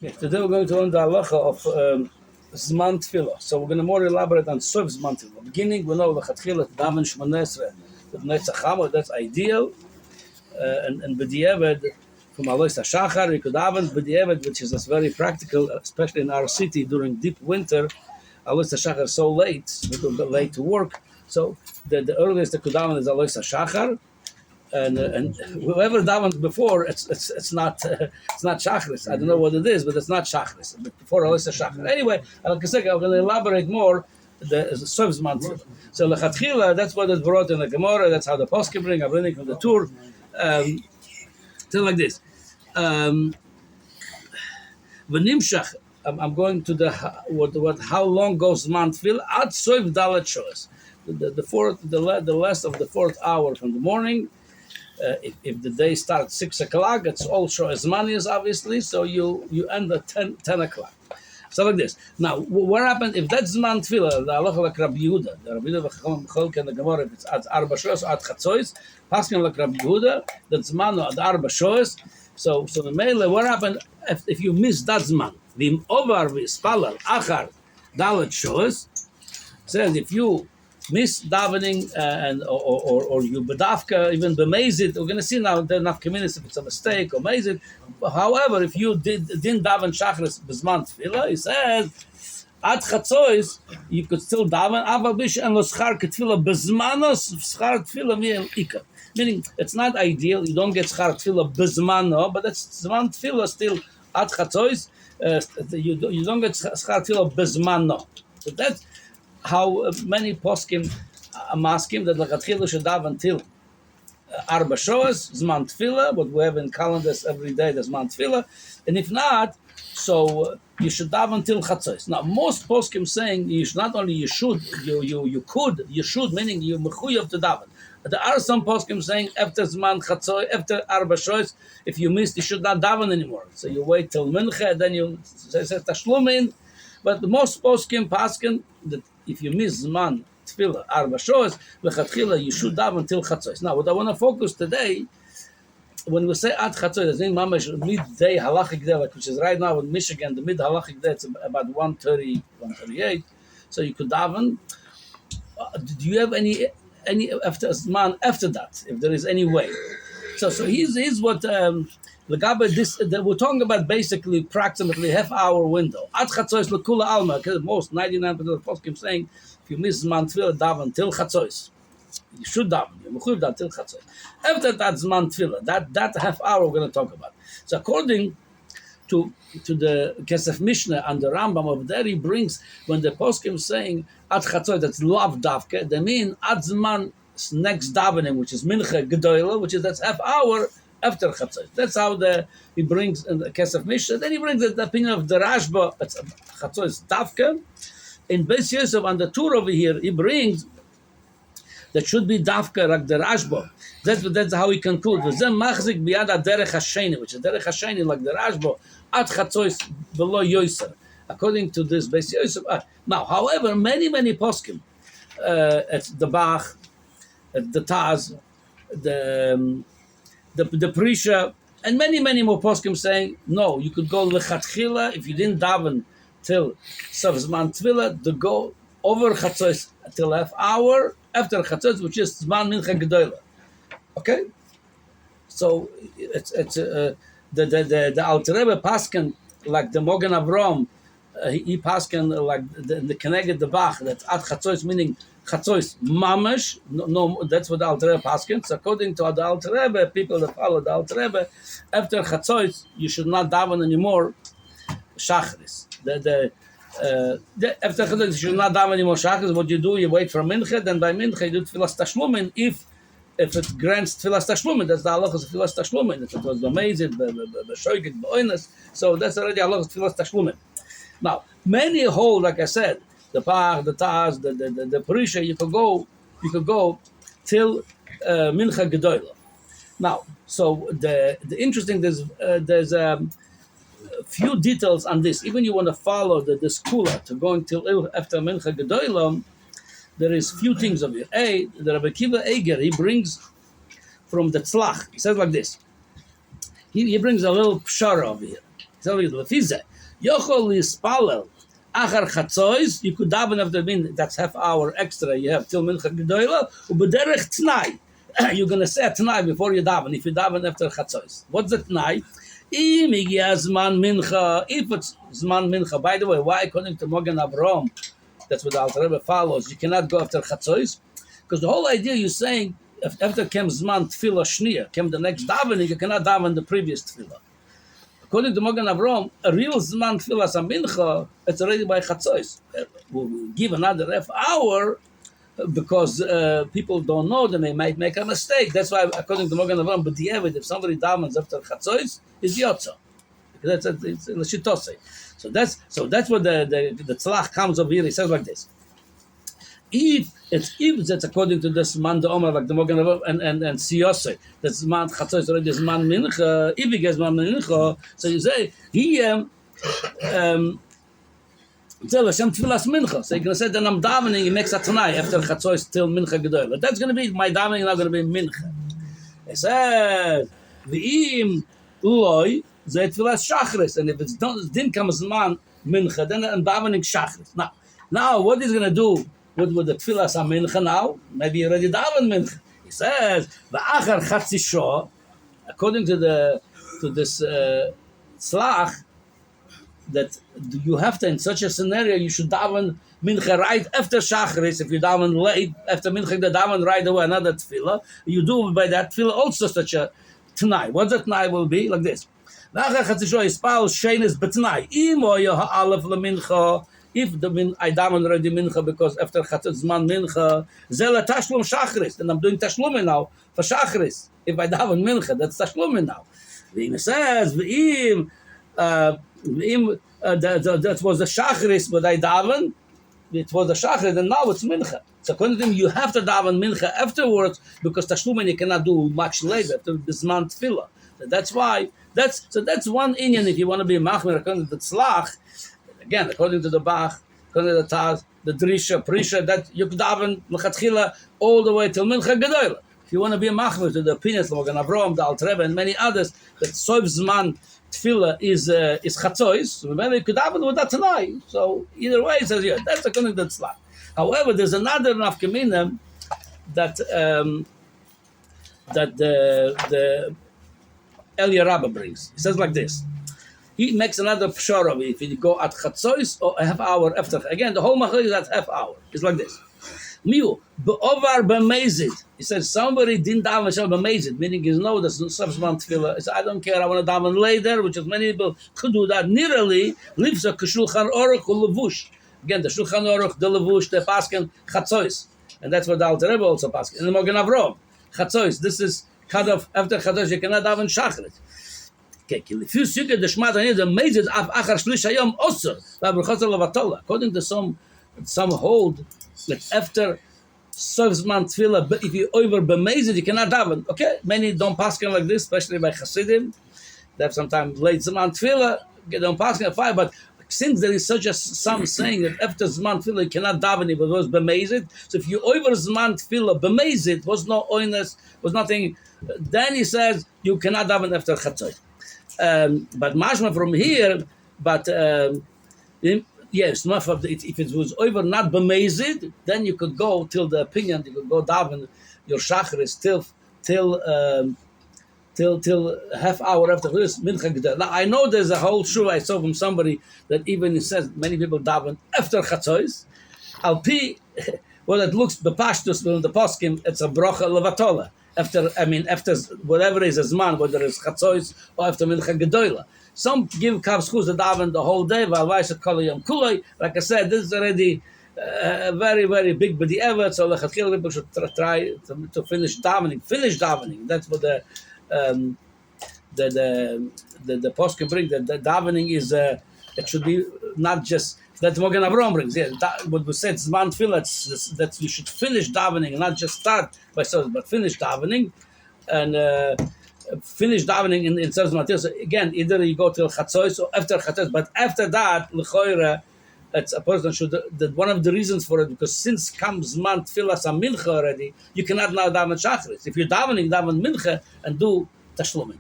Okay, today we're going to learn the halacha of Zman Tefillah. So we're going to more elaborate on Sof Zman Tefillah. Beginning, we know Lechatchila daven Shmoneh Esrei with Netzach, that's ideal. And B'diavad, from Halacha Shachar, you could daven B'diavad, which is very practical, especially in our city during deep winter. Halacha Shachar is so late, it's a little bit late to work. So the earliest that could daven is Halacha Shachar. And whoever davened before, it's not Shacaris. I don't know what it is, but it's not Shacaris. Before Halacha Shachar. Anyway, like I said, I'm going to elaborate more the Sof Zman Tefillah. So Lechatchila, that's what is brought in the Gemara. That's how the poskim bring. I'm reading from the Tur. Tell like this. V'nimshach. I'm going to the what how long goes Zman Tefillah? Ad Sof Dalet Shoes. The last of the fourth hour from the morning. If the day starts 6 o'clock, it's also as money as obviously, so you end at 10 o'clock. So like this. Now, what happened if that's Zman Tefillah, the halacha like Rabbi Yehuda, the Rabbi Yehuda v'chol and the Gemara, if it's at Arba Shoes or at Chatsos, paskin like Rabbi Yehuda, that's Zman at Arba Shoes. So the Mele, what happened if you miss that Zman? V'im over v'spalal achar dalet Shoes, says if you miss davening or you bedafka, even bemazit. We're going to see now the nafkaminis if it's a mistake or mazit. However, if you didn't daven Shacharis b'zman tefillah, he says at Chatsos you could still daven aval bish and lo schar ketfillah b'zmanos schar tefillah mi'el ikar. Meaning it's not ideal. You don't get schar tefillah b'zmano, but it's zman tefillah still at Chatsos. You don't get schar tefillah b'zmano. So that's how many poskim maskim that Lechatchila should daven until Arba Shoes, Zman Tefillah, what we have in calendars every day, the Zman Tefillah, and if not, so you should daven until Chatsos. Now, most poskim saying you should not only you should, meaning you mechuyav to daven. There are some poskim saying after Zman Chatsos, after Arba Shoes, if you missed, you should not daven anymore. So you wait till Mincha, then you say Tashlumin. But the most poskim paskin that if you miss Zman Tefillah Arba Shoes Lechatchila, you should daven until Chatsos. Now, what I want to focus today, when we say at Chatsos, that's in Mamash midday halachic day, which is right now in Michigan. The mid halachic day it's about 1:30, 1:38. So you could daven. Do you have any after Zman after that? If there is any way. So here's what. We're talking about basically approximately half-hour window. At Chatsos lekula alma, because most 99% of the poskim saying if you miss Zman Tefillah, daven till Chatsos. You should daven. You mechuyev daven till Chatsos. After that Zman Tefillah, that half hour we're going to talk about. So according to the Kesef Mishnah and the Rambam of there, he brings when the poskim saying at Chatsos, that's lav davke. They mean at Zman next davening, which is mincha gedola, which is that's half hour after Chatsos. That's how he brings in the Kesef Mishnah. Then he brings the opinion of the Rashba, it's Chatsos Davka. In Beis Yosef on the tour over here, he brings that should be Davka like the Rashba. That's how he concludes. Zem machzik biyad derech hasheni, which is derech hasheni like the Rashba at Chatsos below Yosef. According to this Beis Yosef. Now, however, many poskim, it's the Bach, the Taz, the Prisha, and many more poskim saying, no, you could go lechatchila if you didn't daven till Sof Zman Tefillah, to go over Chatsos till half hour after Chatsos, which is Zman Mincha Gedola. Okay? So it's the Alter Rebbe paskin, like the Mogen Avram, he paskin like the Keneged the Bach, that's at Chatsos, meaning Chatsos mamash, no, that's what the Alter Rebbe paskins. So according to the Alter Rebbe, people that follow the Alter Rebbe, after Chatsos, you should not daven anymore Shacharis. After Chatsos, you should not daven anymore Shacharis. What you do, you wait for Mincha, then by Mincha you do Tfilas Tashlumin. If it grants Tfilas Tashlumin, that's the halachas of Tfilas Tashlumin. If it was B'mezid, B'shoigit, B'oinas, so that's already halachas of Tfilas Tashlumin. Now, many hold, like I said, the Pach, the Taz, the Parisha, you could go till Mincha Gedola. Now, so the interesting, there's a few details on this. Even you want to follow the skula to going till after Mincha Gedola, there is few things of it. The Rabbi Kiva Eger, he brings from the Tzlach. He says like this. He brings a little pshara over here. So lefize yochol lispalel achar chatsos. You could daven after min. That's half hour extra. You have till mincha gedola ubederech tnai. You're gonna say tnai before you daven. If you daven after chatsos, what's the tnai? If it's zman mincha. By the way, why according to Mogen Avraham, that's what the Alter Rebbe follows. You cannot go after chatsos, because the whole idea you're saying after kem zman tefillah shnia, kem the next davening, you cannot daven the previous tefillah. According to Mogen Avraham, a real zman tefillah mincha, it's already by chatsos. We'll give another half hour because people don't know, then they might make a mistake. That's why, according to Mogen Avraham, but the evidence, if somebody davens after chatsos, is yotza. It's l'shitosei. So that's what the tzlach comes over here. He says like this: if that's according to this man the Omer, like the Mogen Avraham and Siyosei, that's man chatsos already is man mincha. If he gets man mincha, so you say he so you're going to say that I'm davening, he makes a tanai after Chatsos till mincha gedola. That's going to be, my davening not going to be mincha. He says, V'im loy, zay tfilas Shacaris. And if it didn't come as man mincha, then I'm davening Shacaris. Now, what he's going to do with the tfilas mincha now? Maybe he already daven mincha. He says, V'achar chatzi shah, according to this tzlach, that you have to, in such a scenario, you should daven mincha right after Shacaris. If you daven late, after mincha, the daven right away, another tefillah. You do by that tefillah also such a t'nai. What the t'nai will be? Like this. If the I daven already mincha because after Chatsos zman mincha, zela tashlum Shacaris, and I'm doing tashlum now for Shacaris. If I daven mincha, that's tashlum now. The says, that was the Shacaris, but I daven. It was the Shacaris, and now it's mincha. So according to him, you have to daven mincha afterwards because tashlumin you cannot do much later after this man tefillah. So that's why. That's one inyan. If you want to be machmir according to the tzlach, again according to the Bach, according to the Taz, the Drisha, Prisha, that you daven l'chatchila all the way till mincha gedola. If you want to be a machmir to the opinions of Mogen Avraham, the Alter Rebbe, and many others, that soif zman tefillah is chatsos, so maybe you could daven with that tonight. So either way, it says yeah, that's according to the tzlach. However, there's another nafkamina that the Elia Rabbah brings. He says like this. He makes another pshara if you go at chatsos or a half hour after. Again, the whole machal is at half hour. It's like this. Miu be'ovar b'mezid. He says somebody didn't daven shal b'mezid, meaning is no, there's no subsequent tefillah. He said, I don't care, I want to daven later, which is many people could do that. Nearly lipsa k'shulchan aruch u'levush. Again, the shulchan aruch, the levush, the pasken chatsos, and that's what the Alter Rebbe also pasken. And the Mogen Avraham chatsos. This is cut off after chatsos. You cannot daven Shacharit. If you see the shmat and the mezid af achar shlish hayom osur v'abrachos levatola. According to some hold. Like after Sovzman tefillah, but if you over b'mezid, you cannot daven. Okay, many don't paskin like this, especially by Hasidim. They have sometimes late Zman tefillah, they don't paskin at 5. But since there is such a some saying that after Zman tefillah you cannot daven if it was b'mezid. So if you over Zman tefillah b'mezid was no oinus, was nothing. Then he says you cannot daven after Chatsos. But mashma from here, but. Yes, if it was over not b'mezid, then you could go till the opinion. You could go daven your Shacharis till half hour after this mincha gedola. Now I know there's a whole shul I saw from somebody that even it says many people daven after Chatsos. Al pi, well it looks bepashtus in the poskim it's a brocha levatola after whatever is a zman, whether it's Chatsos or after mincha gedola. Some give kav schus the daven the whole day. Like I said, this is already very, very big b'di'evet. So lechatchila people should try to finish davening. That's what the poskim bring. That the davening is it should be not just that Mogen Avraham brings. Yeah, what we said zman tefillah that you should finish davening and not just start by service, but finish davening and. Finish davening in Tzavos Matir. So again, either you go till Chatsos or after Chatsos, but after that, l'choira, it's a person should. That one of the reasons for it because since comes man tefillas mincha already, you cannot now daven Shacharis. If you're daven mincha and do tashlumin.